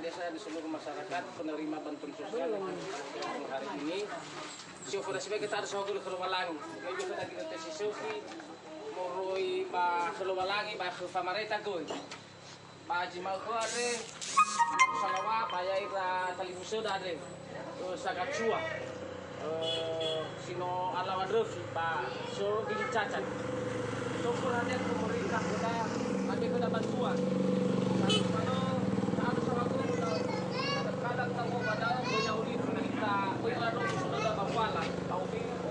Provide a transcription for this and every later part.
desa di seluruh masyarakat penerima bantuan sosial hari ini. Syukur sebagai kita harus ngomong ke Lumalangi. Kami juga lagi nanti si Sofi moroi ba ke Lumalangi ba ke Pamareta koi. Ba jimal ko ade salawa paya ira tali musuh ade. Terus agak cua. Sino alawan refi ba so gili cacat. Syukur ade pemerintah kita kami kena bantuan. Kalau harus aku kadang tanggung pada punya uli kita lalu sudah bawala au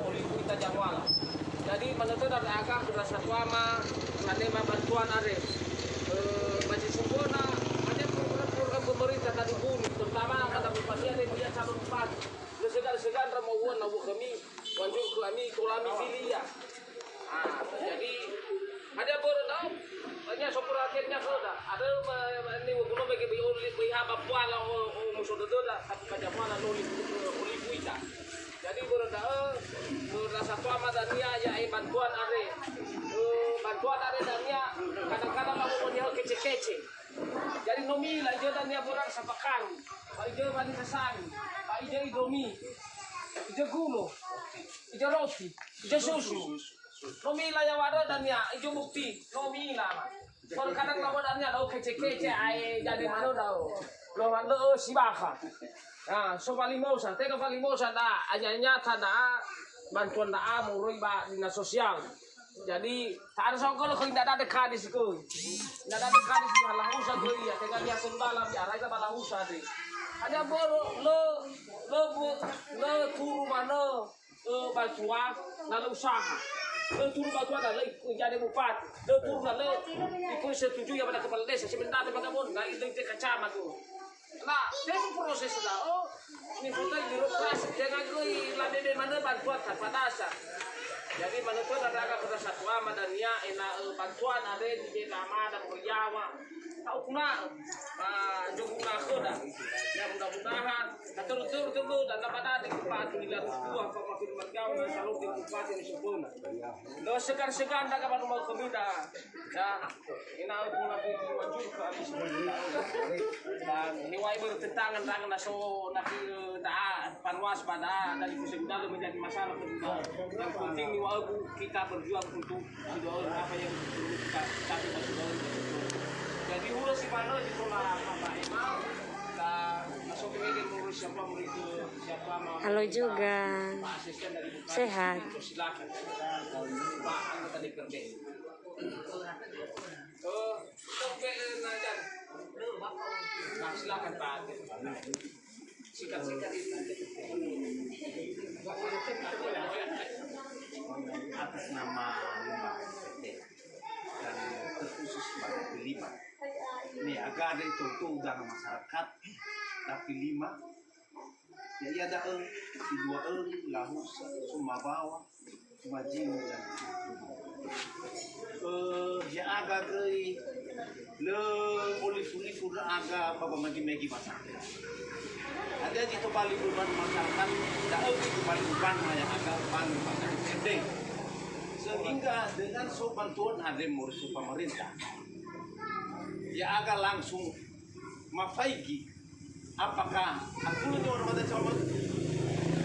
uli kita jawala. Jadi menurut dari agak berasa tuama menerima bantuan are masih sempurna ada program pemerintah dari bumi terutama kata bupati ada dia calon bupati segan ramauan nabu kami wanjung kami kulami filia. Jadi ada borodau banyak sopur akhirnya sudah ada ini guna bagi beli apa puala musuh doda tapi pada puala uli kuita. Jadi borodau berasa tuama dan ya bantuan are dan ya kadang-kadang mau dia kece-kece. Jadi nomi lah dia dan ya borang sapakan. Pak ijo bani sasani, Pak ijo idomi, ijo gulo, ijo roti, ijo susu. Nomi lah yang ada dan ya ijo bukti, nomi lah. Kalau kadang kamu dan ya lau kece-kece ay jadi mana lau. Lo mana si baka. Nah, so palimosa, tega palimosa dah, ajarnya tada bantuan dah murui ba dinas sosial. Jadi tak ada songkol kalau tidak ada kadis ko. Tidak ada kadis di halang usah ko ya, tega dia sembalam ya, raga balang usah deh. Ada boro lo turu mana bantuan lalu usaha. Lo turu bantuan lalu jadi bupati. Lo turu lalu ikut setuju ya pada kepala desa sebentar bagaimana nggak itu kacamata tu. Nah, itu proses sudah. Oh, ini foto birokrasi. Jangan gue lade di mana bantuan tanpa dasar. Jadi menurut ada agak berasa tua madania enak bantuan ada di nama dan berjawa. Tahu kuna jumlah koda. Ya mudah-mudahan terus dan dapat ada bupati di lalu dua konfirmasi kau dan selalu di bupati di sempurna. Lo segan tak kapan mau kemida. Ya, enak pun lagi wajib ke habis. Dan ini wajib bertentangan dengan naso nak panwas pada dari musim lalu menjadi masalah kedua. Yang penting ni kita berjuang untuk apa yang kita capai sudah. Jadi urus si mana di sekolah apa emang masuk ke media urus siapa murid siapa mau. Halo juga. Sehat. Silakan. Pak anggota DPRD. Sampai najan. Nah, silakan Pak. Sikat-sikat itu. Atas nama Limbah RT dan terkhusus pada Lima. Ini agak ada itu dalam masyarakat, tapi Lima ya ada di dua lahus Sumabawa, Majing dan ya agak le olif agak bapa magi masyarakat. Ada di Bali beban masyarakat, ada di Bali beban yang agak ban masyarakat. Sehingga dengan bantuan ada murid pemerintah, ya agak langsung mafaigi. Apakah aku itu orang pada coba?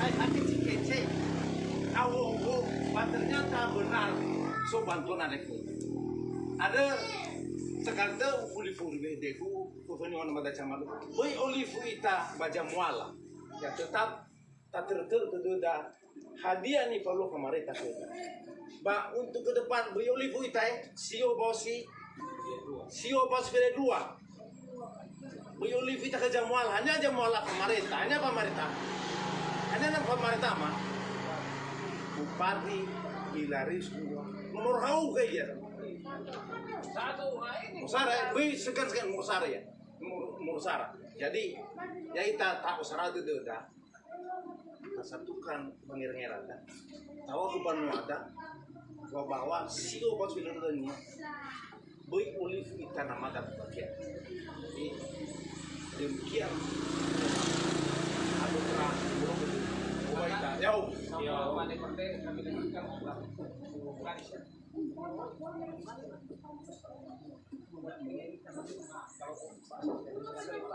Aku kece, ternyata benar bantuan ada sekarang uli deku kufanya orang pada camat. Boy olifu ita baca muala, ya tetap tak tertutup hadiah nih perlu pemerintah kita. Ba untuk ke depan beli olifu ita sio bosi beda dua. Beli olifu ita ke jamual hanya jamual pemerintah, hanya pemerintah mah bupati ilaris nomor hau kayak Satu ini. Musara, beli segan musara ya, musara. Jadi ya kita tahu musara itu dah. Satukan pengirang-irang kan. Tahu aku panu ada bawa sio pas film ini. Boy olive ikan nama dan bagian. Jadi demikian. Aku terang burung itu. Jauh. Ya, mana konten kami lakukan bukan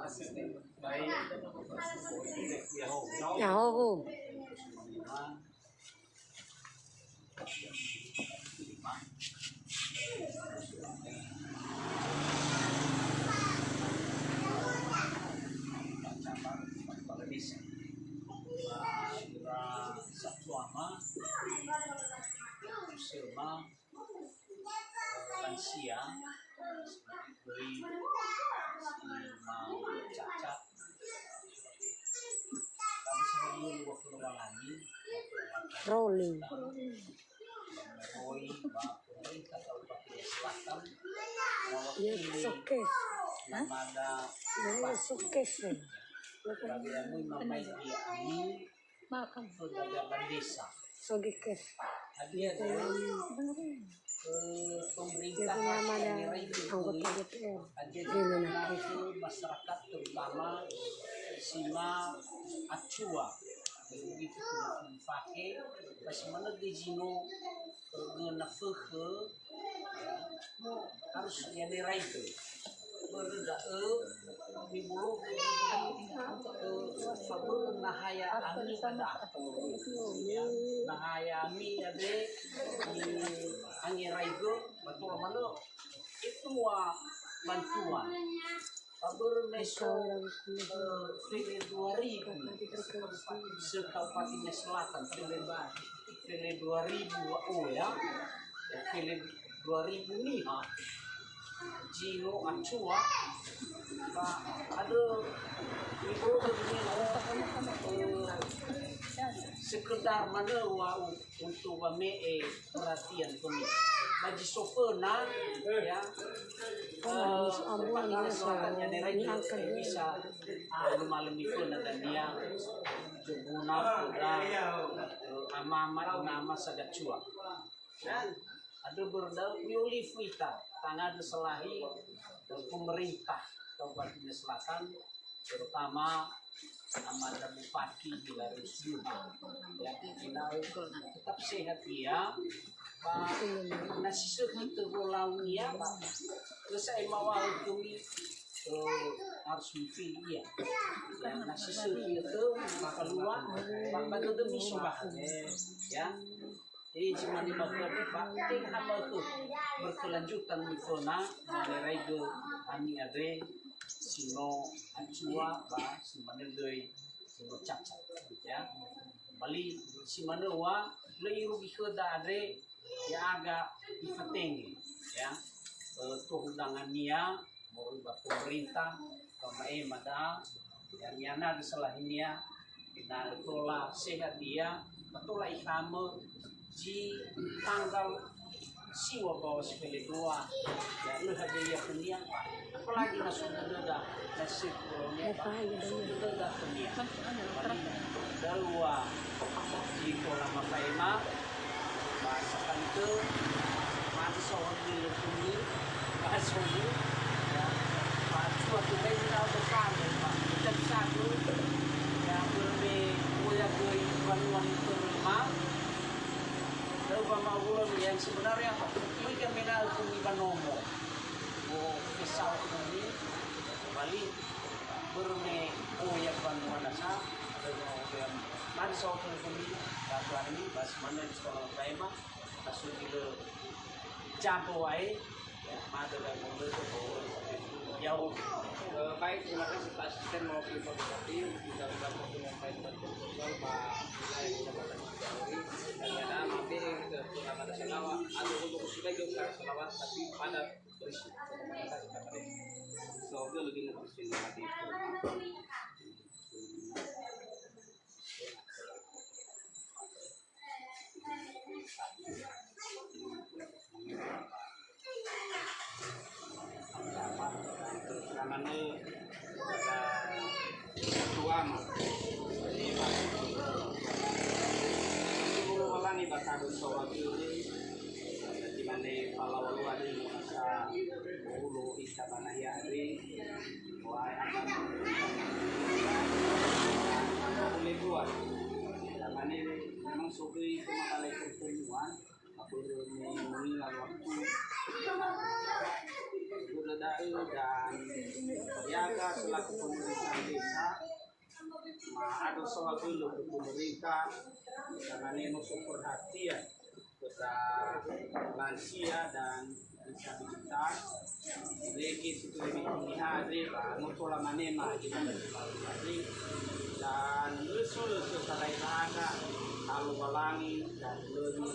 asisten Nyaho. Selma lansia beri mau cacat kami sebelum waktu lagi Rolling. Roy pemerintah Kabupaten Selatan Ya, sukses. Namada Ya, sukses. bagi kami mamai dia ini pedagang desa Sukses. hadir pemerintah Anggota DPR. masyarakat terutama Sima Acua begitu dipakai pas mana dijino nafke harus yang itu berda di bulu sabun nahaya ami ada nahaya ami ada di angirai itu betul mana itu bantuan Kabur meso Fili 2000 Sekabupaten Selatan Fili 2000 ya Fili 2000 nih Jino Acua ada ibu sekedar mana untuk kami perhatian kami bagi sopena ya selatan yang daerah bisa malam itu dan dia guna nama sagacua ada berdal Yulifita tangan selahi pemerintah Kabupaten Selatan terutama Amanda Bupati Hilarus Yuha yang kita tetap sehat ya Pak nasi kita bolang ya Pak saya mau kami harus mungkin ya yang nasi itu maka luar maka itu demi sobat ya jadi cuma di Pak tinggal hamba itu berkelanjutan misalnya mengenai ke kami ada sino Acua ba si Manildoy sino cacat ya bali si Manawa leiru bikoda ade ya agak ifatengi ya undangan nia mau pemerintah kamae mada yang yana disalahinya na tola sehat dia tola ikame di tanggal siwa bawa sepele dua ya lu hadiah dunia apalagi sudah ada nasib sudah ada dunia dalwa di pola makaima bahasa itu mati soal di lukumi bahasa ini ya bahasa waktu ini kita besar pak kita bisa dulu ya lebih mulia gue banuan itu rumah Dalam ulang yang sebenarnya ini kami nak hukum nomo, kisah ini balik berme yang bantuan nasa ada yang soal kami dapat ini pas mana di sekolah prima masuk di campo wae ada yang mulai jauh baik terima kasih Pak Asisten mewakili Bupati kita sudah menyampaikan proposal Pak Wilayah Kecamatan Ciawi dan ada mampir ke Kecamatan Senawa atau untuk sudah juga selawat tapi pada berisi terima kasih Pak Kade semoga lebih lebih mati namanya tuan ini malah nih bahasa soal ini di mana kalau lu ada yang merasa ulu istabana ya hari wah akan boleh buat namanya memang suki kemakalai pertemuan aku mengingat waktu dan terjaga selalu selaku pemerintah desa ada soal dulu ke pemerintah karena ini musuh perhatian kepada lansia dan disabilitas. Lagi itu lebih tinggi hari, mutulah manema kita hari dan usul setelah raga kalau balangi dan lebih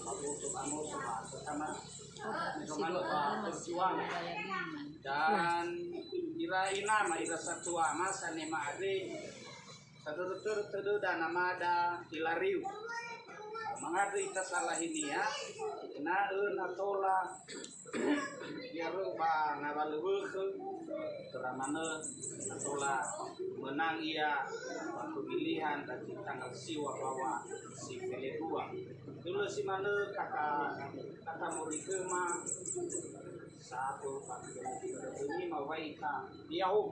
untuk anu sama sama perjuangan dan ira nama ira satu masa nema ade satu dan nama ada hilariu mengadu kita salah ini ya na natola biar ba nabalu ke teramana natola menang ia pemilihan dan tanggal siwa bawa si pilih dua dulu si mana kata murikema satu ini mau baikkan yauh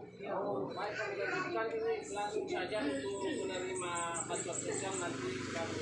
Baik, kami lanjutkan ini langsung saja untuk menerima bantuan sosial nanti kami